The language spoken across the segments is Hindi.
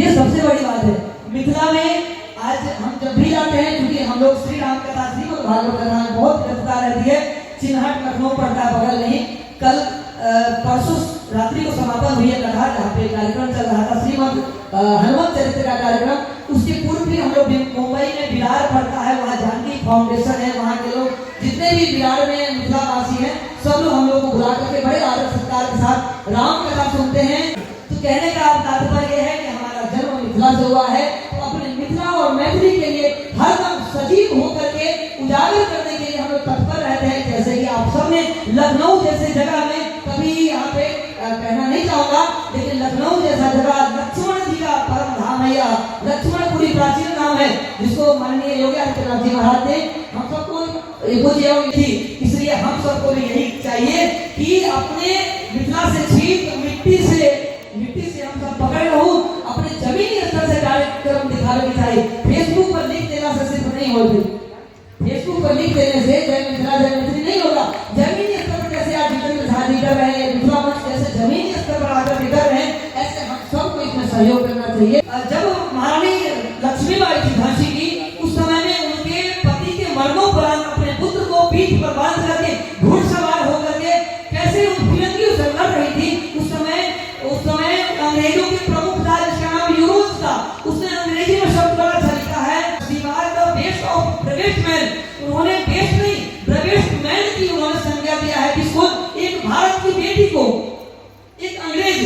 ये सबसे बड़ी बात है। मिथिला में आज हम जब भी जाते हैं, क्योंकि हम लोग श्री राम कथा श्रीमद् भागवत कथा में बहुत व्यस्तता रहती है, चिन्हट लखनऊ पड़ता है बगल नहीं। कल परसों रात्रि को समापन हुई है कथा, जहाँ पे कार्यक्रम चल रहा था श्रीमद् हनुमत चरित्र का कार्यक्रम। उसके पूर्व भी हम लोग मुंबई में विरार पड़ता है, वहाँ जानकी फाउंडेशन है, वहाँ के लोग जितने भी विरार में मिथिलावासी हैं सब लोग हम लोग को बुला करके बड़े आदर सत्कार के साथ राम कथा सुनते हैं। तो कहने का तात्पर्य यह है कि हमारा जन्म मिथिला से हुआ है, तो अपने मिथिला और मैथिली के लिए हरदम सजीव होकर के उजागर करने के लिए हम लोग तत्पर रहते हैं। जैसे कि आप सब ने लखनऊ जैसे जगह में कभी यहाँ पे कहना नहीं चाहूंगा, लेकिन लखनऊ जैसा जगह लक्ष्मण जी का परम धाम है, या लक्ष्मणपुरी प्राचीन नाम है, जिसको माननीय योगी आदित्यनाथ जी महाराज ने हम सबको थी। इसलिए हम सबको भी यही चाहिए कि अपने मिथिला से छीन मिट्टी से हम सब पकड़ रहूं, अपने जमीनी स्तर से कार्यक्रम दिखाने की चाहिए। फेसबुक पर लिख देना से सिर्फ नहीं होगी, फेसबुक पर लिख देने से जय मिथिला जय मिथिली नहीं होगा। जमीनी स्तर पर जैसे आज जितेंद्र कर रहे हैं, मिथिला मंच जैसे जमीनी स्तर पर आकर कर रहे हैं, ऐसे हम सबको इसमें सहयोग करना चाहिए। जब महारानी लक्ष्मीबाई थी झांसी की, उस समय में उनके पति के मरणोपरांत अपने पुत्र को पीठ पर बांध करके घुड़सवार होकर के कैसे उस फिरंगियों से लड़ रही थी। उस समय अंग्रेजों के प्रमुख था जिसका नाम यूरोस था, उसने अंग्रेजी में शब्द बड़ा अच्छा लिखा है, दीवार the best of British man. उन्होंने बेस्ट नहीं ब्रिटिश मैन की उन्होंने संज्ञा दिया है, किसको? एक भारत की बेटी को, एक अंग्रेज।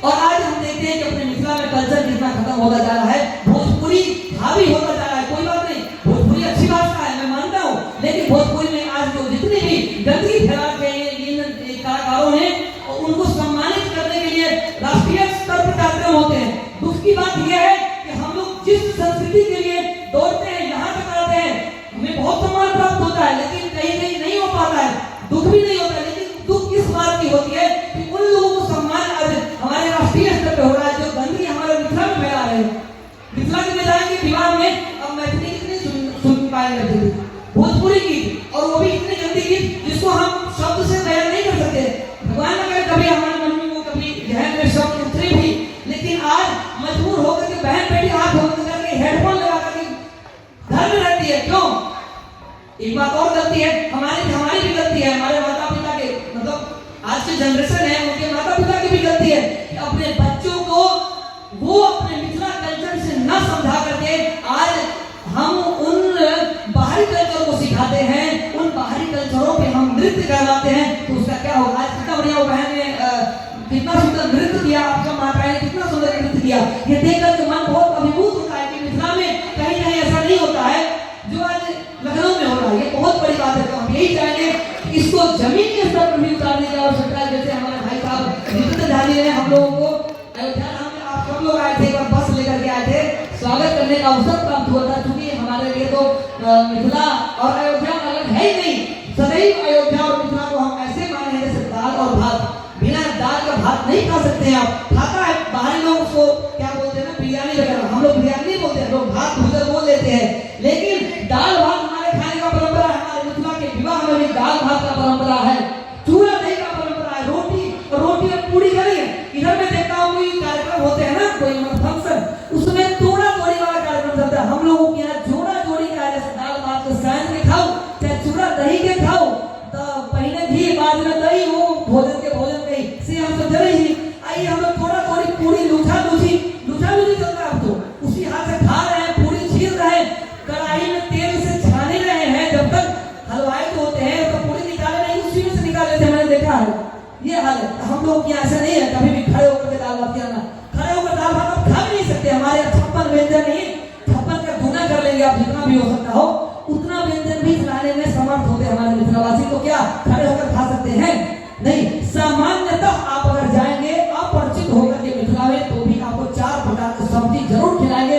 और आज हम देखते हैं कि अपने मिथिला में कल्चर कितना खत्म होता जा रहा है, भोजपुरी हावी होता जा रहा है। कोई बात नहीं, भोजपुरी अच्छी भाषा है, मैं मानता हूँ, लेकिन भोजपुरी में आज जो जितनी भी गंदगी फैला के इन कलाकारों ने, उनको सम्मानित करने के लिए राष्ट्रीय स्तर पर कार्यक्रम होते हैं। दुख की बात यह है कि हम लोग जिस संस्कृति के लिए दौड़ते हैं, यहाँ तक आते हैं, हमें बहुत सम्मान प्राप्त होता है, लेकिन कहीं कहीं नहीं हो पाता है, दुख भी नहीं होता। लेकिन दुख किस बात की होती है कि उन लोगों को सम्मान आज हमारे राष्ट्रीय स्तर पर हो रहा है जो गंदगी हमारे मिथिला में फैला रहे हैं। मिथिला में जाएंगे विवाह में, अब मैथिली कितनी सुन पाएंगे, भोजपुरी गीत, और वो भी इतनी गंदी गीत जिसको हम शब्द से बयान नहीं कर सकते। भगवान अगर कभी हमारे मन में कभी जहन में शब्द उतरे भी, लेकिन आज मजबूर होकर के बहन बेटी हाथ होकर के हेडफोन लगा करके घर में रहती है। क्यों? एक बात और गलती है, हमारी भी गलती है, हमारे माता पिता के, मतलब आज की जनरेशन है उनके माता पिता की भी गलती है कि अपने बच्चों को वो अपने मिथिला कल्चर से न समझा करके आज हम उन बाहरी कल्चर को सिखाते हैं, उन बाहरी कल्चरों पे हम नृत्य करवाते हैं। तो उसका क्या होगा? आज कितना बढ़िया वो बहन ने कितना सुंदर नृत्य किया, आपका माता ने कितना सुंदर नृत्य किया, ये देखकर के मन बहुत अभिभूत होता है कि मिथिला में कहीं कहीं ऐसा नहीं होता है जो आज लखनऊ में हो रहा है। ये बहुत बड़ी बात है। तो हम यही चाहेंगे कि इसको जमीनी स्तर पर भी उतारने की आवश्यकता है। जैसे हमारे भाई साहब जितेंद्र झाली ने हम लोगों को अयोध्या आप सब लोग आए थे, एक बार बस लेकर के आए थे, स्वागत करने का अवसर प्राप्त हुआ था। क्योंकि हमारे लिए तो मिथिला और अयोध्या अलग है ही नहीं, सदैव अयोध्या और मिथिला को हम ऐसे माने हैं जैसे दाल और भात। बिना दाल का भात नहीं खा सकते हैं आप। खाता है बाहरी लोग उसको क्या बोलते हैं ना, बिरयानी वगैरह, हम लोग बिरयानी नहीं बोलते हैं, लोग भात भूजल बोल लेते हैं। लेकिन दाल भात हमारे खाने का परंपरा है। हमारे मिथिला के विवाह में भी दाल भात का परंपरा है, चूड़ा दही का परंपरा है, रोटी और पूरी करेंगे। इधर में देखता हूँ कोई कार्यक्रम होते हैं ना, कोई फंक्शन, उसमें तोड़ा तोड़ी वाला कार्यक्रम चलता है। हम लोगों के यहाँ जोड़ा जोड़ी का, जैसे दाल भात को साइन के खाओ, चाहे चूड़ा दही के खाओ, तो पहले घी बाद में दही, वो भोजन के भोजन कही से हम सब जरूरी ही। आइए हम लोग थोड़ा थोड़ी पूरी लूझा लूझी चल रहा है, तो उसी हाथ से खा रहे हैं, पूरी छील रहे हैं, कढ़ाई में तेल से छाने रहे हैं। जब तक हलवाई तो होते हैं तो पूरी निकाले नहीं, उसी में से निकाल लेते हैं, मैंने देखा है। ये हाल है। हम लोग यहाँ ऐसा नहीं है कभी भी खड़े होकर के दाल भात खाना, खड़े होकर दाल भात आप खा भी नहीं सकते। हमारे 56 व्यंजन नहीं, 56 का गुना कर लेंगे आप, जितना भी हो सकता हो उतना व्यंजन भी लाने में समर्थ होते हमारे मिथिलावासी। को क्या खड़े होकर खा सकते हैं? नहीं। सामान्यतः आप अगर जाएंगे अपरिचित होकर के मिथिला में, तो भी आपको 4 प्रकार की सब्जी जरूर खिलाएंगे।